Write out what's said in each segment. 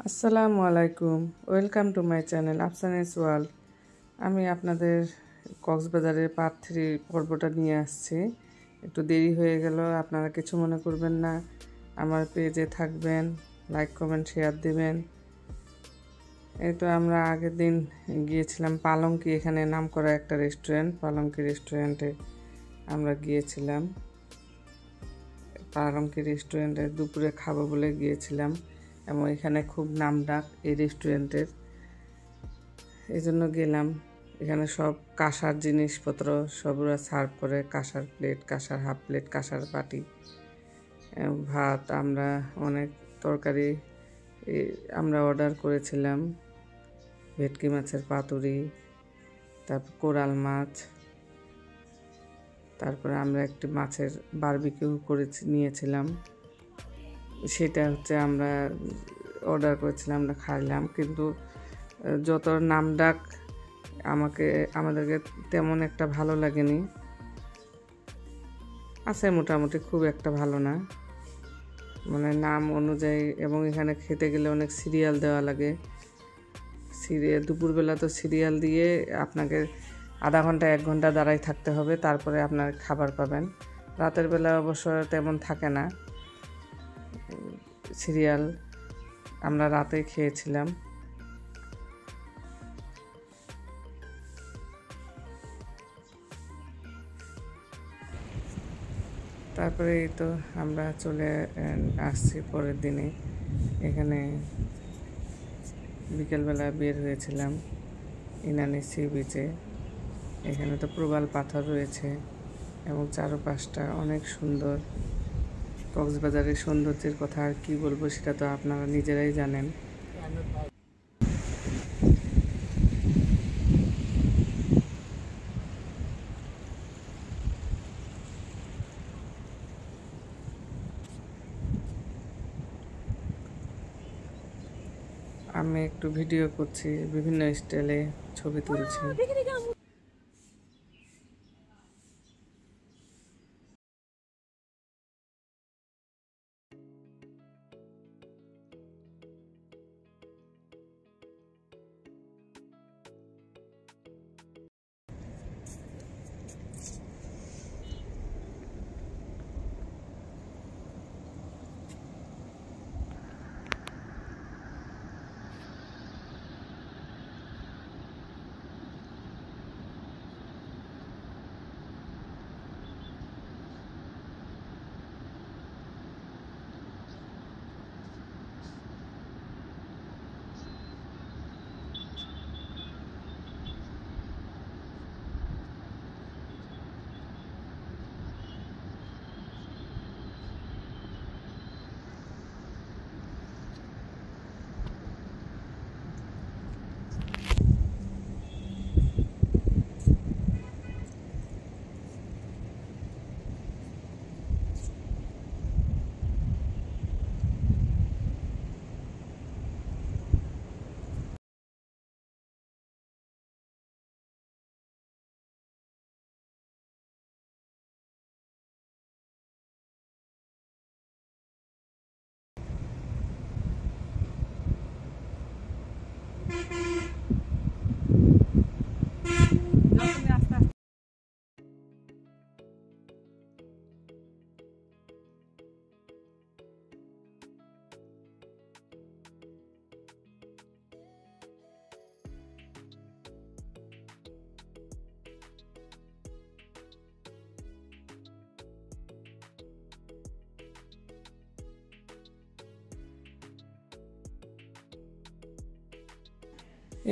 আসসালামু আলাইকুম, welcome to my channel Afsani's world. আমি আপনাদের কক্সবাজারের পার্ট 3 পর্বটা নিয়ে আসছি। একটু দেরি হয়ে গেল, আপনারা কিছু মনে করবেন না। আমার পেজে থাকবেন, লাইক কমেন্ট শেয়ার দেবেন। এই তো আমরা আগের দিন গিয়েছিলাম পালঙ্কি, এখানে নামকরা একটা রেস্টুরেন্ট, পালঙ্কি রেস্টুরেন্টে আমরা গিয়েছিলাম। পালঙ্কি রেস্টুরেন্টে দুপুরে খাবো বলে গিয়েছিলাম এবং এখানে খুব নামডাক এই রেস্টুরেন্টের, এই জন্য গেলাম। এখানে সব কাঁসার জিনিসপত্র সব ওরা সার্ভ করে, কাঁসার প্লেট, কাঁসার হাফ প্লেট, কাঁসার বাটি, ভাত, আমরা অনেক তরকারি আমরা অর্ডার করেছিলাম। ভেটকি মাছের পাতুরি, তারপর কোরাল মাছ, তারপরে আমরা একটি মাছের বারবিকিউ নিয়েছিলাম। সেটা হচ্ছে আমরা অর্ডার করেছিলাম, আমরা খাইলাম। কিন্তু যত নামডাক আমাদেরকে তেমন একটা ভালো লাগেনি। আছে মোটামুটি, খুব একটা ভালো না, মানে নাম অনুযায়ী। এবং এখানে খেতে গেলে অনেক সিরিয়াল দেওয়া লাগে। দুপুরবেলা তো সিরিয়াল দিয়ে আপনাকে আধা ঘন্টা 1 ঘন্টা দাঁড়াই থাকতে হবে, তারপরে আপনার খাবার পাবেন। রাতের বেলা অবশ্য তেমন থাকে না সিরিয়াল, আমরা রাতেই খেয়েছিলাম। তারপরে এই তো আমরা চলে আসছি পরের দিনে। এখানে বিকেলবেলা বের হয়েছিলাম ইনানি সি বিচে। এখানে তো প্রবাল পাথর রয়েছে এবং চারপাশটা অনেক সুন্দর। কক্সবাজারের সৌন্দর্যের কথা আর কি বলবো, সেটা তো আপনারা নিজেরাই জানেন। আমি একটু ভিডিও করছি, বিভিন্ন স্টাইলে ছবি তুলছি।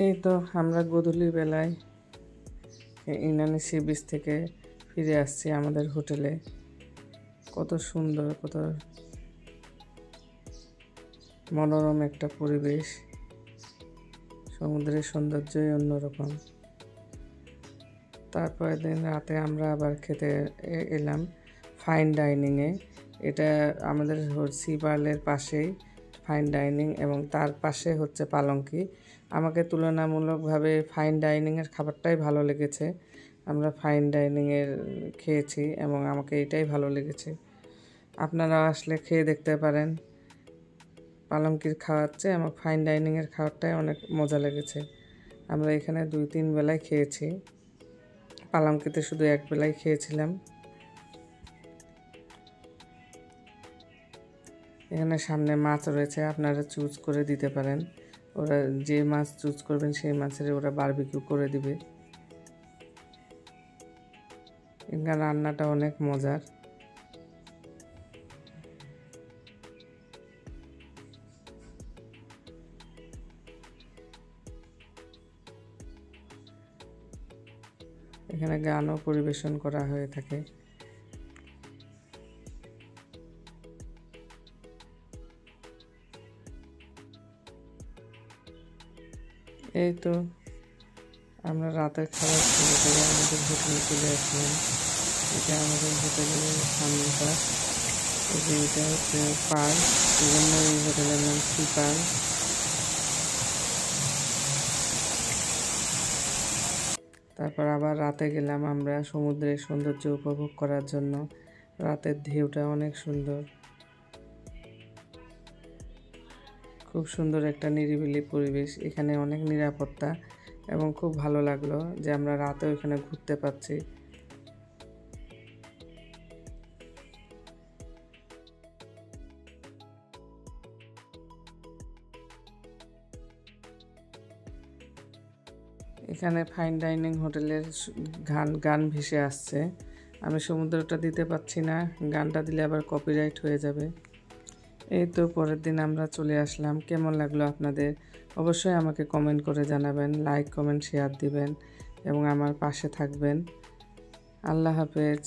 এই তো আমরা গোধূলি বেলায় ইনানি সি বিচ থেকে ফিরে আসছি আমাদের হোটেলে। কত সুন্দর, কত মনোরম একটা পরিবেশ, সমুদ্রের সৌন্দর্যই অন্যরকম। তারপরের দিন রাতে আমরা আবার খেতে এলাম ফাইন ডাইনিংয়ে। এটা আমাদের সি পার্লের পাশেই ফাইন ডাইনিং, এবং তার পাশে হচ্ছে পালঙ্কি। আমাকে তুলনামূলকভাবে ফাইন ডাইনিংয়ের খাবারটাই ভালো লেগেছে। আমরা ফাইন ডাইনিংয়ের খেয়েছি এবং আমাকে এটাই ভালো লেগেছে। আপনারা আসলে খেয়ে দেখতে পারেন। পালঙ্কির খাওয়ার চেয়ে আমার ফাইন ডাইনিংয়ের খাবারটাই অনেক মজা লেগেছে। আমরা এখানে 2-3 বেলায় খেয়েছি, পালঙ্কিতে শুধু 1 বেলায় খেয়েছিলাম। এখানে সামনে মাছ রয়েছে, আপনারা চুজ করে দিতে পারেন। ওরা যে মাছ চুজ করবেন সেই মাছের ওরা বারবিকিউ করে দিবে। এখানে রান্নাটা অনেক মজার। এখানে গানও পরিবেশন করা হয়ে থাকে। এই তো আমরা রাতের খাবার খেতে থেকে আমাদের হোটেলে চলে আসলাম। এটা আমাদের হোটেলের সামনেটা। এটা হচ্ছে পার্ক, এই জন্য এই হোটেলের নাম সি পার্ক। তারপর আবার রাতে গেলাম আমরা সমুদ্রের সৌন্দর্য উপভোগ করার জন্য। রাতের ঢেউটা অনেক সুন্দর, খুব সুন্দর একটা নিরিবিলি পরিবেশ। এখানে অনেক নিরাপত্তা এবং খুব ভালো লাগলো যে আমরা রাতেও এখানে ঘুরতে পারছি। এখানে ফাইন ডাইনিং হোটেলের গান ভেসে আসছে। আমি সমুদ্রটা দিতে পারছি না, গানটা দিলে আবার কপিরাইট হয়ে যাবে। এই তো পরের দিন আমরা চলে আসলাম। কেমন লাগলো আপনাদের অবশ্যই আমাকে কমেন্ট করে জানাবেন, লাইক কমেন্ট শেয়ার দিবেন এবং আমার পাশে থাকবেন। আল্লাহ হাফেজ।